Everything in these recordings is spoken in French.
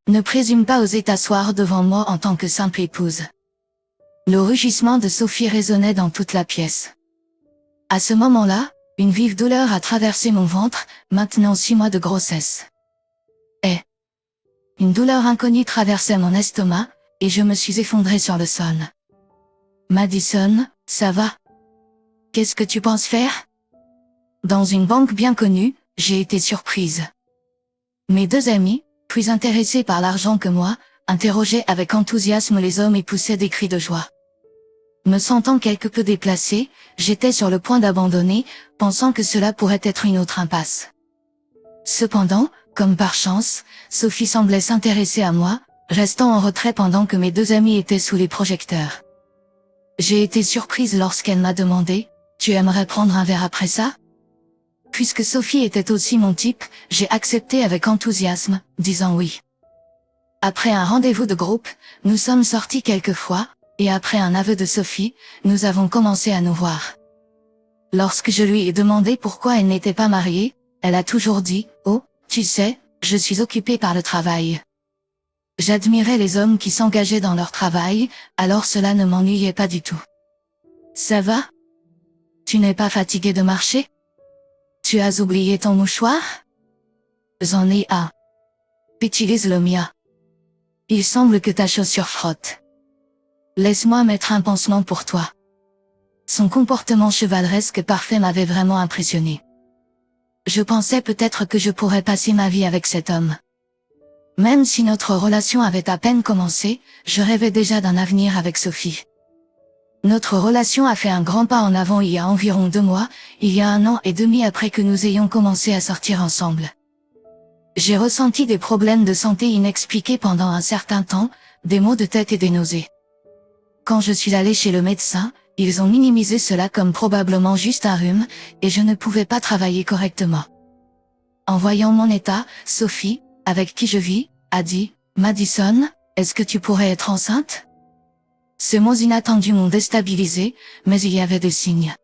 Ne présume pas oser t'asseoir devant moi en tant que simple épouse. Le rugissement de Sophie résonnait dans toute la pièce. À ce moment-là, une vive douleur a traversé mon ventre, maintenant 6 mois de grossesse. Une douleur inconnue traversait mon estomac, et je me suis effondrée sur le sol. Madison, ça va? Qu'est-ce que tu penses faire? Dans une banque bien connue, j'ai été surprise. Mes 2 amis, plus intéressés par l'argent que moi, interrogeaient avec enthousiasme les hommes et poussaient des cris de joie. Me sentant quelque peu déplacée, j'étais sur le point d'abandonner, pensant que cela pourrait être une autre impasse. Cependant, comme par chance, Sophie semblait s'intéresser à moi, restant en retrait pendant que mes 2 amis étaient sous les projecteurs. J'ai été surprise lorsqu'elle m'a demandé « Tu aimerais prendre un verre après ça ?» Puisque Sophie était aussi mon type, j'ai accepté avec enthousiasme, disant oui. Après un rendez-vous de groupe, nous sommes sortis quelques fois, et après un aveu de Sophie, nous avons commencé à nous voir. Lorsque je lui ai demandé pourquoi elle n'était pas mariée, elle a toujours dit « Oh, tu sais, je suis occupée par le travail. » J'admirais les hommes qui s'engageaient dans leur travail, alors cela ne m'ennuyait pas du tout. Ça va? Tu n'es pas fatigué de marcher? Tu as oublié ton mouchoir? J'en ai un. Utilise le mien. Il semble que ta chaussure frotte. Laisse-moi mettre un pansement pour toi. Son comportement chevaleresque parfait m'avait vraiment impressionné. Je pensais peut-être que je pourrais passer ma vie avec cet homme. Même si notre relation avait à peine commencé, je rêvais déjà d'un avenir avec Sophie. Notre relation a fait un grand pas en avant il y a environ 2 mois, il y a 1 an et demi après que nous ayons commencé à sortir ensemble. J'ai ressenti des problèmes de santé inexpliqués pendant un certain temps, des maux de tête et des nausées. Quand je suis allée chez le médecin, ils ont minimisé cela comme probablement juste un rhume, et je ne pouvais pas travailler correctement. En voyant mon état, Sophie, avec qui je vis, a dit « Madison, est-ce que tu pourrais être enceinte ?» Ces mots inattendus m'ont déstabilisé, mais il y avait des signes.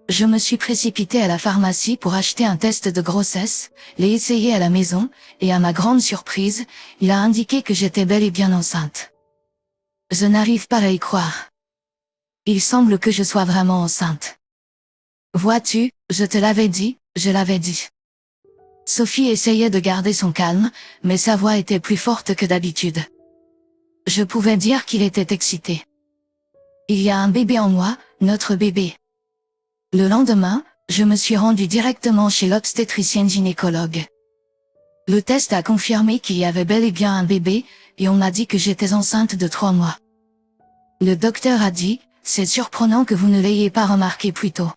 Je me suis précipitée à la pharmacie pour acheter un test de grossesse, l'ai essayé à la maison, et à ma grande surprise, il a indiqué que j'étais bel et bien enceinte. Je n'arrive pas à y croire. Il semble que je sois vraiment enceinte. Vois-tu, je te l'avais dit, je l'avais dit. Sophie essayait de garder son calme, mais sa voix était plus forte que d'habitude. Je pouvais dire qu'il était excité. Il y a un bébé en moi, notre bébé. Le lendemain, je me suis rendue directement chez l'obstétricienne gynécologue. Le test a confirmé qu'il y avait bel et bien un bébé, et on m'a dit que j'étais enceinte de 3 mois. Le docteur a dit, c'est surprenant que vous ne l'ayez pas remarqué plus tôt.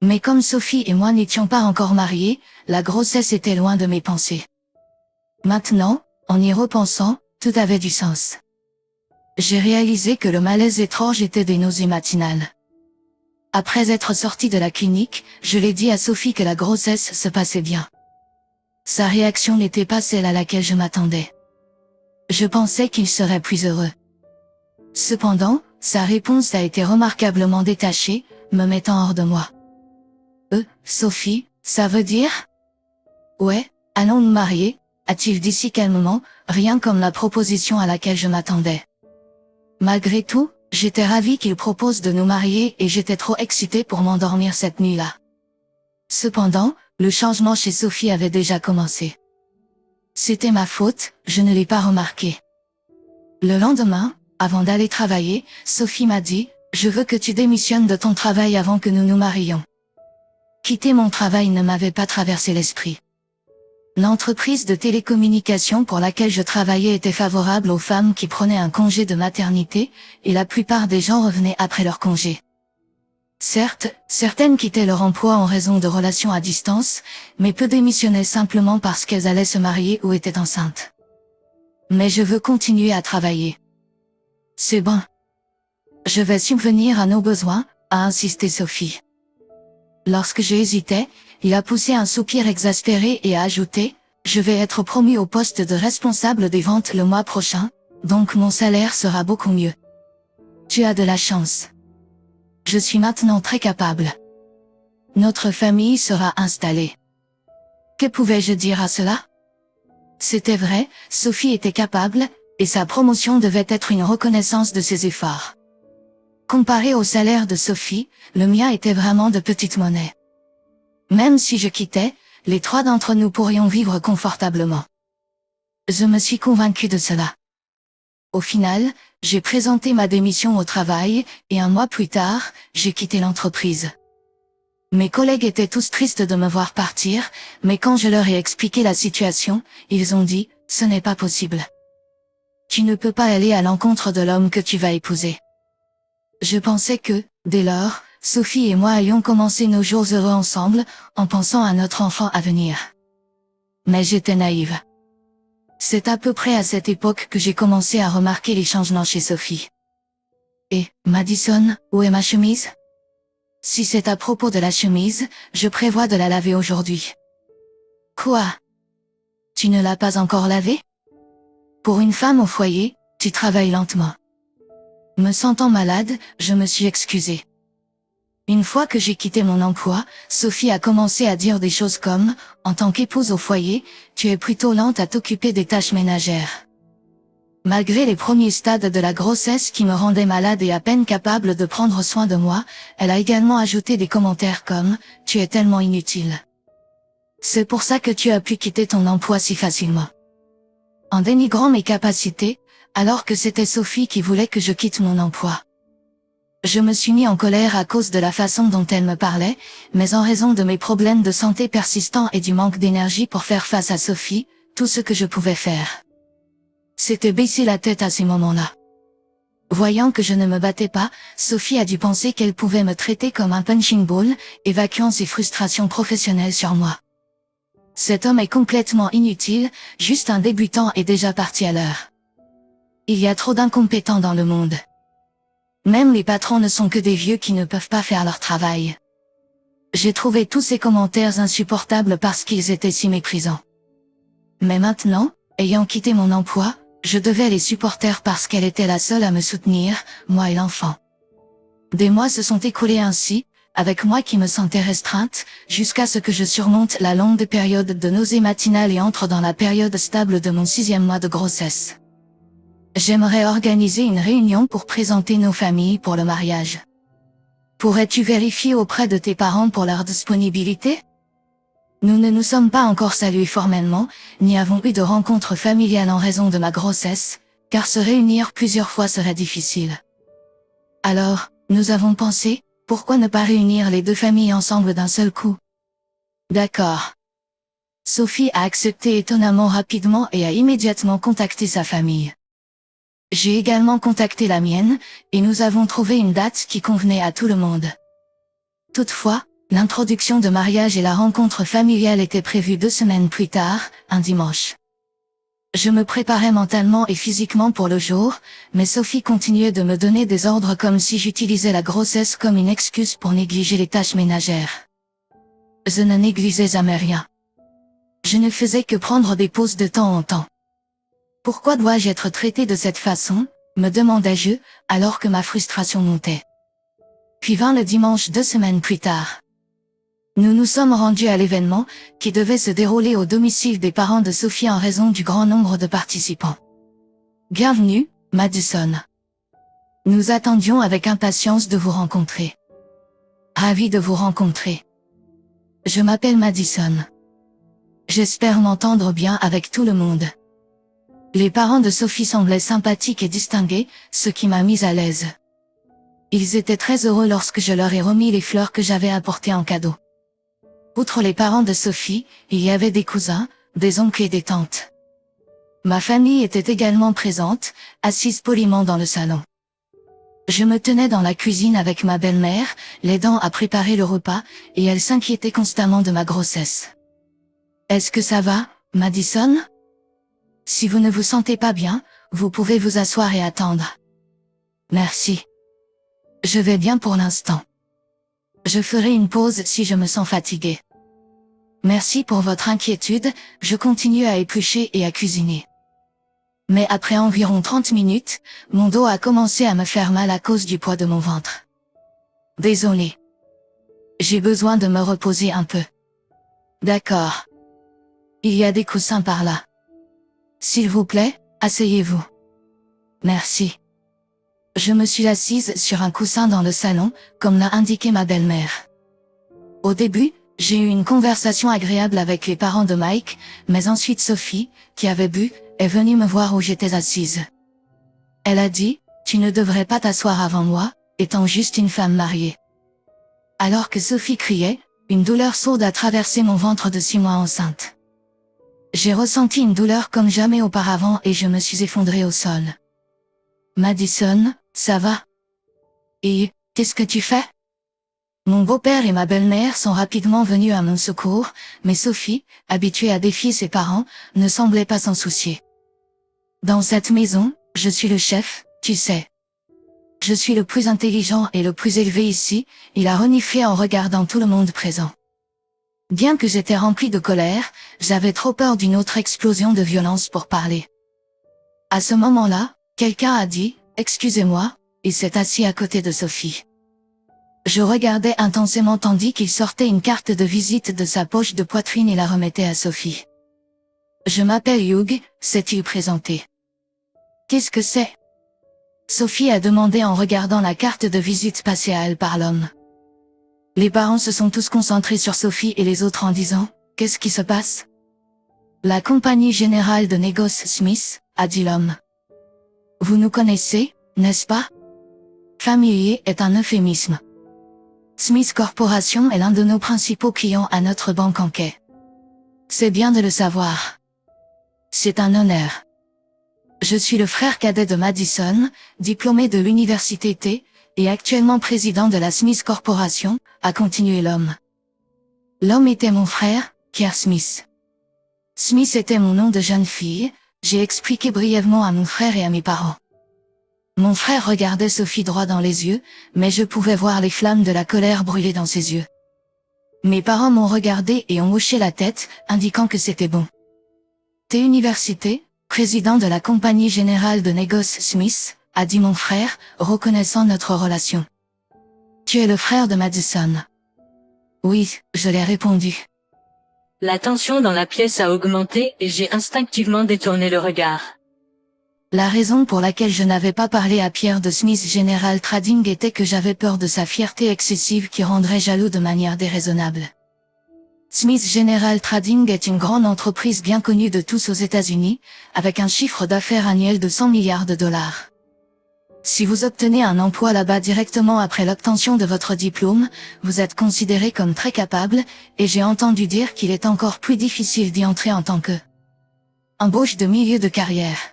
Mais comme Sophie et moi n'étions pas encore mariés, la grossesse était loin de mes pensées. Maintenant, en y repensant, tout avait du sens. J'ai réalisé que le malaise étrange était des nausées matinales. Après être sortie de la clinique, je l'ai dit à Sophie que la grossesse se passait bien. Sa réaction n'était pas celle à laquelle je m'attendais. Je pensais qu'il serait plus heureux. Cependant, sa réponse a été remarquablement détachée, me mettant hors de moi. Sophie, ça veut dire? Ouais, allons nous marier, a-t-il dit si calmement, rien comme la proposition à laquelle je m'attendais. Malgré tout, j'étais ravie qu'il propose de nous marier et j'étais trop excitée pour m'endormir cette nuit-là. Cependant, le changement chez Sophie avait déjà commencé. C'était ma faute, je ne l'ai pas remarqué. Le lendemain, avant d'aller travailler, Sophie m'a dit, je veux que tu démissionnes de ton travail avant que nous nous marions. Quitter mon travail ne m'avait pas traversé l'esprit. L'entreprise de télécommunications pour laquelle je travaillais était favorable aux femmes qui prenaient un congé de maternité, et la plupart des gens revenaient après leur congé. Certes, certaines quittaient leur emploi en raison de relations à distance, mais peu démissionnaient simplement parce qu'elles allaient se marier ou étaient enceintes. Mais je veux continuer à travailler. C'est bon. Je vais subvenir à nos besoins, a insisté Sophie. Lorsque j'hésitais, il a poussé un soupir exaspéré et a ajouté, je vais être promu au poste de responsable des ventes le mois prochain, donc mon salaire sera beaucoup mieux. Tu as de la chance. Je suis maintenant très capable. Notre famille sera installée. Que pouvais-je dire à cela? C'était vrai, Sophie était capable, et sa promotion devait être une reconnaissance de ses efforts. Comparé au salaire de Sophie, le mien était vraiment de petite monnaie. Même si je quittais, les 3 d'entre nous pourrions vivre confortablement. Je me suis convaincue de cela. Au final, j'ai présenté ma démission au travail, et 1 mois plus tard, j'ai quitté l'entreprise. Mes collègues étaient tous tristes de me voir partir, mais quand je leur ai expliqué la situation, ils ont dit, ce n'est pas possible. Tu ne peux pas aller à l'encontre de l'homme que tu vas épouser. Je pensais que, dès lors, Sophie et moi allions commencer nos jours heureux ensemble, en pensant à notre enfant à venir. Mais j'étais naïve. C'est à peu près à cette époque que j'ai commencé à remarquer les changements chez Sophie. Et, Madison, où est ma chemise? Si c'est à propos de la chemise, je prévois de la laver aujourd'hui. Quoi? Tu ne l'as pas encore lavée? Pour une femme au foyer, tu travailles lentement. Me sentant malade, je me suis excusée. Une fois que j'ai quitté mon emploi, Sophie a commencé à dire des choses comme, en tant qu'épouse au foyer, tu es plutôt lente à t'occuper des tâches ménagères. Malgré les premiers stades de la grossesse qui me rendaient malade et à peine capable de prendre soin de moi, elle a également ajouté des commentaires comme, tu es tellement inutile. C'est pour ça que tu as pu quitter ton emploi si facilement. En dénigrant mes capacités, alors que c'était Sophie qui voulait que je quitte mon emploi. Je me suis mis en colère à cause de la façon dont elle me parlait, mais en raison de mes problèmes de santé persistants et du manque d'énergie pour faire face à Sophie, tout ce que je pouvais faire, c'était baisser la tête à ces moments-là. Voyant que je ne me battais pas, Sophie a dû penser qu'elle pouvait me traiter comme un punching ball, évacuant ses frustrations professionnelles sur moi. Cet homme est complètement inutile, juste un débutant et déjà parti à l'heure. Il y a trop d'incompétents dans le monde. Même les patrons ne sont que des vieux qui ne peuvent pas faire leur travail. J'ai trouvé tous ces commentaires insupportables parce qu'ils étaient si méprisants. Mais maintenant, ayant quitté mon emploi, je devais les supporter parce qu'elle était la seule à me soutenir, moi et l'enfant. Des mois se sont écoulés ainsi, avec moi qui me sentais restreinte, jusqu'à ce que je surmonte la longue période de nausées matinales et entre dans la période stable de mon 6e mois de grossesse. J'aimerais organiser une réunion pour présenter nos familles pour le mariage. Pourrais-tu vérifier auprès de tes parents pour leur disponibilité? Nous ne nous sommes pas encore salués formellement, ni avons eu de rencontre familiale en raison de ma grossesse, car se réunir plusieurs fois serait difficile. Alors, nous avons pensé, pourquoi ne pas réunir les 2 familles ensemble d'un seul coup? D'accord. Sophie a accepté étonnamment rapidement et a immédiatement contacté sa famille. J'ai également contacté la mienne, et nous avons trouvé une date qui convenait à tout le monde. Toutefois, l'introduction de mariage et la rencontre familiale étaient prévues 2 semaines plus tard, un dimanche. Je me préparais mentalement et physiquement pour le jour, mais Sophie continuait de me donner des ordres comme si j'utilisais la grossesse comme une excuse pour négliger les tâches ménagères. Je ne négligeais jamais rien. Je ne faisais que prendre des pauses de temps en temps. Pourquoi dois-je être traitée de cette façon, me demandais-je, alors que ma frustration montait. Puis vint le dimanche 2 semaines plus tard. Nous nous sommes rendus à l'événement, qui devait se dérouler au domicile des parents de Sophie en raison du grand nombre de participants. Bienvenue, Madison. Nous attendions avec impatience de vous rencontrer. Ravi de vous rencontrer. Je m'appelle Madison. J'espère m'entendre bien avec tout le monde. Les parents de Sophie semblaient sympathiques et distingués, ce qui m'a mise à l'aise. Ils étaient très heureux lorsque je leur ai remis les fleurs que j'avais apportées en cadeau. Outre les parents de Sophie, il y avait des cousins, des oncles et des tantes. Ma famille était également présente, assise poliment dans le salon. Je me tenais dans la cuisine avec ma belle-mère, l'aidant à préparer le repas, et elle s'inquiétait constamment de ma grossesse. « Est-ce que ça va, Madison? Si vous ne vous sentez pas bien, vous pouvez vous asseoir et attendre. » Merci. Je vais bien pour l'instant. Je ferai une pause si je me sens fatiguée. Merci pour votre inquiétude, je continue à éplucher et à cuisiner. Mais après environ 30 minutes, mon dos a commencé à me faire mal à cause du poids de mon ventre. Désolée. J'ai besoin de me reposer un peu. D'accord. Il y a des coussins par là. S'il vous plaît, asseyez-vous. Merci. Je me suis assise sur un coussin dans le salon, comme l'a indiqué ma belle-mère. Au début, j'ai eu une conversation agréable avec les parents de Mike, mais ensuite Sophie, qui avait bu, est venue me voir où j'étais assise. Elle a dit, « Tu ne devrais pas t'asseoir avant moi, étant juste une femme mariée. » Alors que Sophie criait, une douleur sourde a traversé mon ventre de 6 mois enceinte. J'ai ressenti une douleur comme jamais auparavant et je me suis effondrée au sol. Madison, ça va? Et, qu'est-ce que tu fais? Mon beau-père et ma belle-mère sont rapidement venus à mon secours, mais Sophie, habituée à défier ses parents, ne semblait pas s'en soucier. Dans cette maison, je suis le chef, tu sais. Je suis le plus intelligent et le plus élevé ici, il a reniflé en regardant tout le monde présent. Bien que j'étais rempli de colère, j'avais trop peur d'une autre explosion de violence pour parler. À ce moment-là, quelqu'un a dit, « Excusez-moi », et s'est assis à côté de Sophie. Je regardais intensément tandis qu'il sortait une carte de visite de sa poche de poitrine et la remettait à Sophie. « Je m'appelle Hugh », s'est-il présenté. « Qu'est-ce que c'est ?» Sophie a demandé en regardant la carte de visite passée à elle par l'homme. Les parents se sont tous concentrés sur Sophie et les autres en disant, « Qu'est-ce qui se passe ?» La compagnie générale de négoce Smith, a dit l'homme. Vous nous connaissez, n'est-ce pas? Familier est un euphémisme. Smith Corporation est l'un de nos principaux clients à notre banque en quai. C'est bien de le savoir. C'est un honneur. Je suis le frère cadet de Madison, diplômé de l'université T, et actuellement président de la Smith Corporation, a continué l'homme. L'homme était mon frère, Pierre Smith. Smith était mon nom de jeune fille, j'ai expliqué brièvement à mon frère et à mes parents. Mon frère regardait Sophie droit dans les yeux, mais je pouvais voir les flammes de la colère brûler dans ses yeux. Mes parents m'ont regardé et ont hoché la tête, indiquant que c'était bon. T Université, président de la compagnie générale de négoce Smith, a dit mon frère, reconnaissant notre relation. Tu es le frère de Madison. Oui, je l'ai répondu. La tension dans la pièce a augmenté et j'ai instinctivement détourné le regard. La raison pour laquelle je n'avais pas parlé à Pierre de Smith General Trading était que j'avais peur de sa fierté excessive qui rendrait jaloux de manière déraisonnable. Smith General Trading est une grande entreprise bien connue de tous aux États-Unis, avec un chiffre d'affaires annuel de 100 milliards de dollars. Si vous obtenez un emploi là-bas directement après l'obtention de votre diplôme, vous êtes considéré comme très capable, et j'ai entendu dire qu'il est encore plus difficile d'y entrer en tant que embauche de milieu de carrière.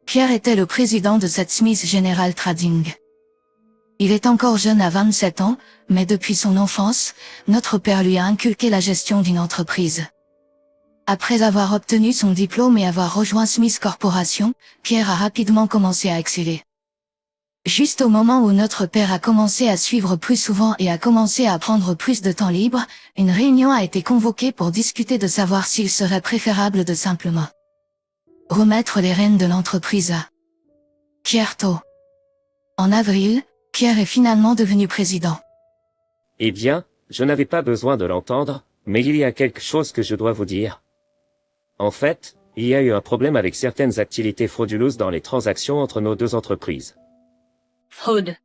Pierre était le président de cette Smith General Trading. Il est encore jeune à 27 ans, mais depuis son enfance, notre père lui a inculqué la gestion d'une entreprise. Après avoir obtenu son diplôme et avoir rejoint Smith Corporation, Pierre a rapidement commencé à exceller. Juste au moment où notre père a commencé à suivre plus souvent et a commencé à prendre plus de temps libre, une réunion a été convoquée pour discuter de savoir s'il serait préférable de simplement remettre les rênes de l'entreprise à Pierre Tôt. En avril, Pierre est finalement devenu président. Eh bien, je n'avais pas besoin de l'entendre, mais il y a quelque chose que je dois vous dire. En fait, il y a eu un problème avec certaines activités frauduleuses dans les transactions entre nos deux entreprises. Fraude.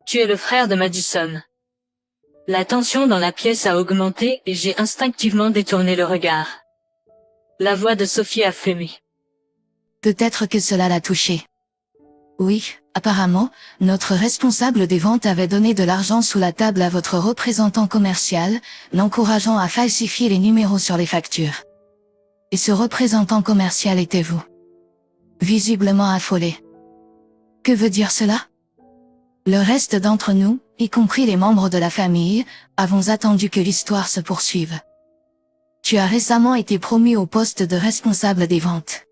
Tu es le frère de Madison. La tension dans la pièce a augmenté et j'ai instinctivement détourné le regard. La voix de Sophie a frémi. Peut-être que cela l'a touché. Oui, apparemment, notre responsable des ventes avait donné de l'argent sous la table à votre représentant commercial, l'encourageant à falsifier les numéros sur les factures. Et ce représentant commercial était vous. Visiblement affolé. Que veut dire cela? Le reste d'entre nous, y compris les membres de la famille, avons attendu que l'histoire se poursuive. Tu as récemment été promu au poste de responsable des ventes.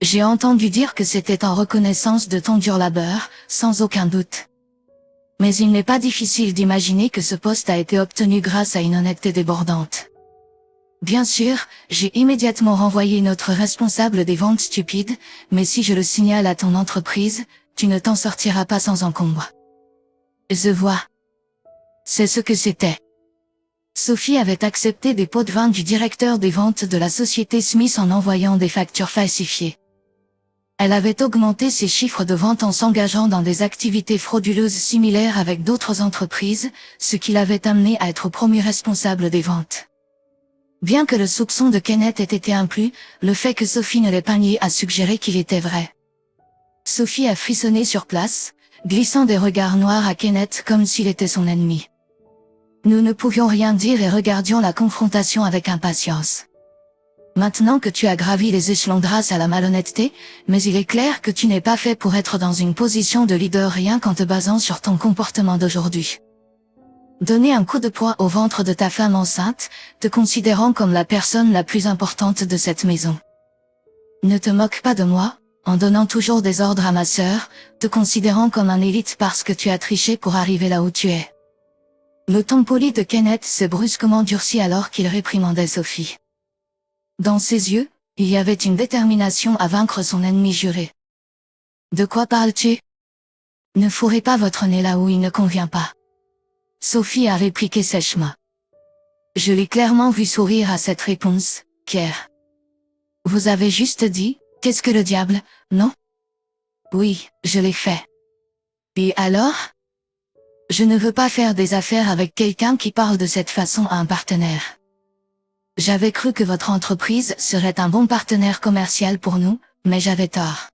J'ai entendu dire que c'était en reconnaissance de ton dur labeur, sans aucun doute. Mais il n'est pas difficile d'imaginer que ce poste a été obtenu grâce à une honnêteté débordante. Bien sûr, j'ai immédiatement renvoyé notre responsable des ventes stupide, mais si je le signale à ton entreprise, tu ne t'en sortiras pas sans encombre. Je vois. C'est ce que c'était. Sophie avait accepté des pots de vin du directeur des ventes de la société Smith en envoyant des factures falsifiées. Elle avait augmenté ses chiffres de vente en s'engageant dans des activités frauduleuses similaires avec d'autres entreprises, ce qui l'avait amené à être promu responsable des ventes. Bien que le soupçon de Kenneth ait été inclus, le fait que Sophie ne l'ait pas nié a suggéré qu'il était vrai. Sophie a frissonné sur place, glissant des regards noirs à Kenneth comme s'il était son ennemi. Nous ne pouvions rien dire et regardions la confrontation avec impatience. Maintenant que tu as gravi les échelons grâce à la malhonnêteté, mais il est clair que tu n'es pas fait pour être dans une position de leader rien qu'en te basant sur ton comportement d'aujourd'hui. Donner un coup de poing au ventre de ta femme enceinte, te considérant comme la personne la plus importante de cette maison. Ne te moque pas de moi, en donnant toujours des ordres à ma sœur, te considérant comme un élite parce que tu as triché pour arriver là où tu es. Le ton poli de Kenneth s'est brusquement durci alors qu'il réprimandait Sophie. Dans ses yeux, il y avait une détermination à vaincre son ennemi juré. De quoi parles-tu? Ne fourrez pas votre nez là où il ne convient pas. Sophie a répliqué sèchement. Je l'ai clairement vu sourire à cette réponse, Pierre. Vous avez juste dit, qu'est-ce que le diable, non? Oui, je l'ai fait. Et alors? Je ne veux pas faire des affaires avec quelqu'un qui parle de cette façon à un partenaire. J'avais cru que votre entreprise serait un bon partenaire commercial pour nous, mais j'avais tort.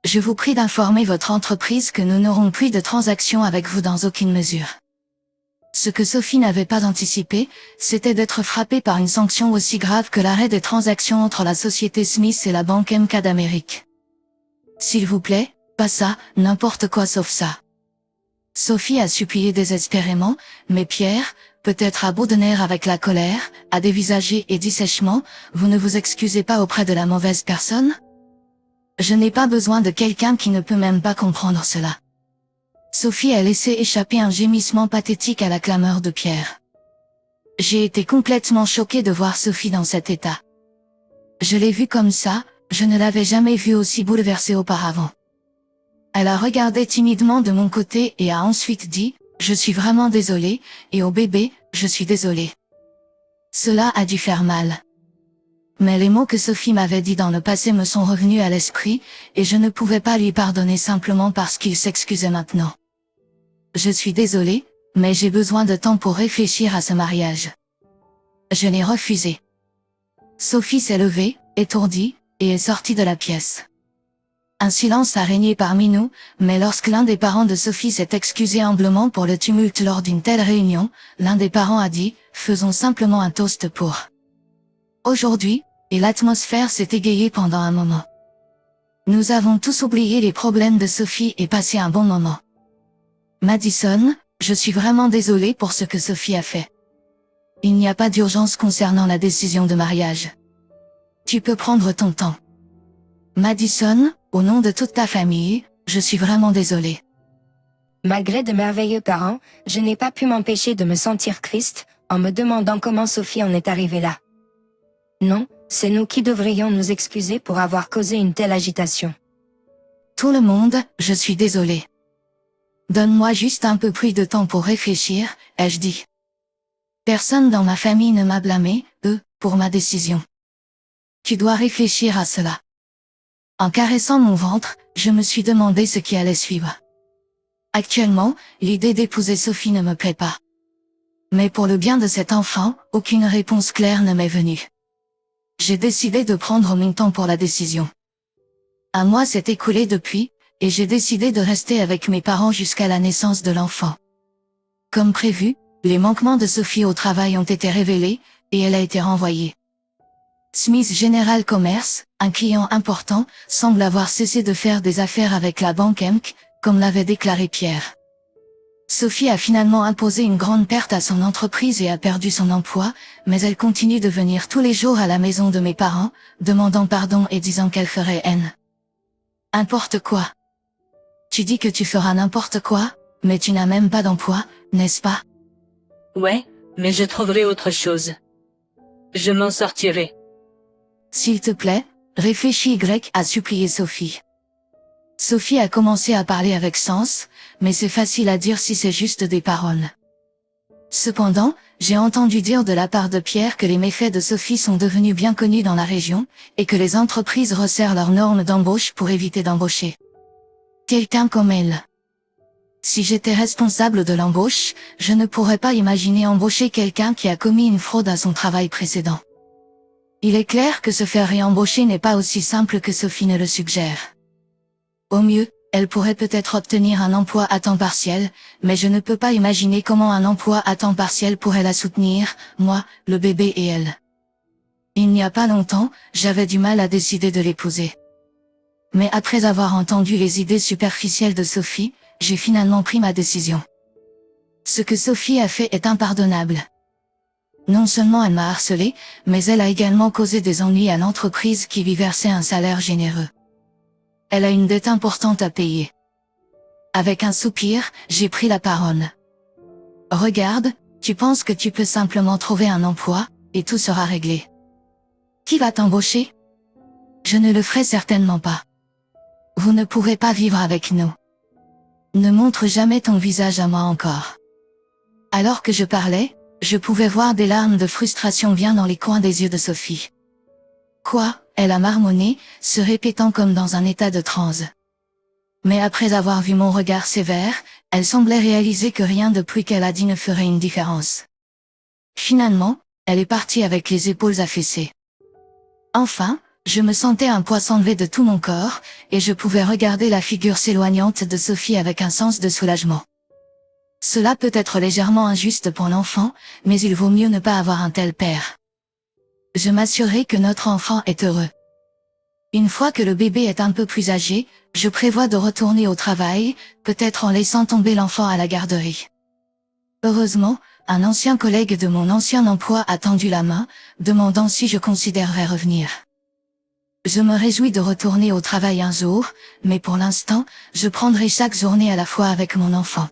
Je vous prie d'informer votre entreprise que nous n'aurons plus de transactions avec vous dans aucune mesure. Ce que Sophie n'avait pas anticipé, c'était d'être frappée par une sanction aussi grave que l'arrêt des transactions entre la société Smith et la banque MK d'Amérique. S'il vous plaît, pas ça, n'importe quoi sauf ça. Sophie a supplié désespérément, mais Pierre, peut-être à bout de nerfs avec la colère, a dévisagé et dit sèchement, vous ne vous excusez pas auprès de la mauvaise personne? Je n'ai pas besoin de quelqu'un qui ne peut même pas comprendre cela. Sophie a laissé échapper un gémissement pathétique à la clameur de Pierre. J'ai été complètement choquée de voir Sophie dans cet état. Je l'ai vue comme ça, je ne l'avais jamais vue aussi bouleversée auparavant. Elle a regardé timidement de mon côté et a ensuite dit, je suis vraiment désolée, et au bébé, je suis désolée. Cela a dû faire mal. Mais les mots que Sophie m'avait dit dans le passé me sont revenus à l'esprit, et je ne pouvais pas lui pardonner simplement parce qu'il s'excusait maintenant. Je suis désolée, mais j'ai besoin de temps pour réfléchir à ce mariage. Je l'ai refusé. Sophie s'est levée, étourdie, et est sortie de la pièce. Un silence a régné parmi nous, mais lorsque l'un des parents de Sophie s'est excusé humblement pour le tumulte lors d'une telle réunion, l'un des parents a dit, faisons simplement un toast pour aujourd'hui, et l'atmosphère s'est égayée pendant un moment. Nous avons tous oublié les problèmes de Sophie et passé un bon moment. Madison, je suis vraiment désolée pour ce que Sophie a fait. Il n'y a pas d'urgence concernant la décision de mariage. Tu peux prendre ton temps. Madison, au nom de toute ta famille, je suis vraiment désolée. Malgré de merveilleux parents, je n'ai pas pu m'empêcher de me sentir triste, en me demandant comment Sophie en est arrivée là. Non, c'est nous qui devrions nous excuser pour avoir causé une telle agitation. Tout le monde, je suis désolée. Donne-moi juste un peu plus de temps pour réfléchir, ai-je dit. Personne dans ma famille ne m'a blâmé, pour ma décision. Tu dois réfléchir à cela. En caressant mon ventre, je me suis demandé ce qui allait suivre. Actuellement, l'idée d'épouser Sophie ne me plaît pas. Mais pour le bien de cet enfant, aucune réponse claire ne m'est venue. J'ai décidé de prendre mon temps pour la décision. Un mois s'est écoulé depuis, et j'ai décidé de rester avec mes parents jusqu'à la naissance de l'enfant. Comme prévu, les manquements de Sophie au travail ont été révélés, et elle a été renvoyée. Smith General Commerce, un client important, semble avoir cessé de faire des affaires avec la banque MK, comme l'avait déclaré Pierre. Sophie a finalement imposé une grande perte à son entreprise et a perdu son emploi, mais elle continue de venir tous les jours à la maison de mes parents, demandant pardon et disant qu'elle ferait haine. N'importe quoi. Tu dis que tu feras n'importe quoi, mais tu n'as même pas d'emploi, n'est-ce pas? Ouais, mais je trouverai autre chose. Je m'en sortirai. S'il te plaît, réfléchis, a supplié Sophie. Sophie a commencé à parler avec sens, mais c'est facile à dire si c'est juste des paroles. Cependant, j'ai entendu dire de la part de Pierre que les méfaits de Sophie sont devenus bien connus dans la région, et que les entreprises resserrent leurs normes d'embauche pour éviter d'embaucher quelqu'un comme elle. Si j'étais responsable de l'embauche, je ne pourrais pas imaginer embaucher quelqu'un qui a commis une fraude à son travail précédent. Il est clair que se faire réembaucher n'est pas aussi simple que Sophie ne le suggère. Au mieux, elle pourrait peut-être obtenir un emploi à temps partiel, mais je ne peux pas imaginer comment un emploi à temps partiel pourrait la soutenir, moi, le bébé et elle. Il n'y a pas longtemps, j'avais du mal à décider de l'épouser. Mais après avoir entendu les idées superficielles de Sophie, j'ai finalement pris ma décision. Ce que Sophie a fait est impardonnable. Non seulement elle m'a harcelé, mais elle a également causé des ennuis à l'entreprise qui lui versait un salaire généreux. Elle a une dette importante à payer. Avec un soupir, j'ai pris la parole. Regarde, tu penses que tu peux simplement trouver un emploi, et tout sera réglé. Qui va t'embaucher? Je ne le ferai certainement pas. Vous ne pourrez pas vivre avec nous. Ne montre jamais ton visage à moi encore. Alors que je parlais, je pouvais voir des larmes de frustration bien dans les coins des yeux de Sophie. Quoi? Elle a marmonné, se répétant comme dans un état de transe. Mais après avoir vu mon regard sévère, elle semblait réaliser que rien de plus qu'elle a dit ne ferait une différence. Finalement, elle est partie avec les épaules affaissées. Enfin, je me sentais un poids s'enlever de tout mon corps, et je pouvais regarder la figure s'éloignante de Sophie avec un sens de soulagement. Cela peut être légèrement injuste pour l'enfant, mais il vaut mieux ne pas avoir un tel père. Je m'assurerai que notre enfant est heureux. Une fois que le bébé est un peu plus âgé, je prévois de retourner au travail, peut-être en laissant tomber l'enfant à la garderie. Heureusement, un ancien collègue de mon ancien emploi a tendu la main, demandant si je considérerais revenir. Je me réjouis de retourner au travail un jour, mais pour l'instant, je prendrai chaque journée à la fois avec mon enfant.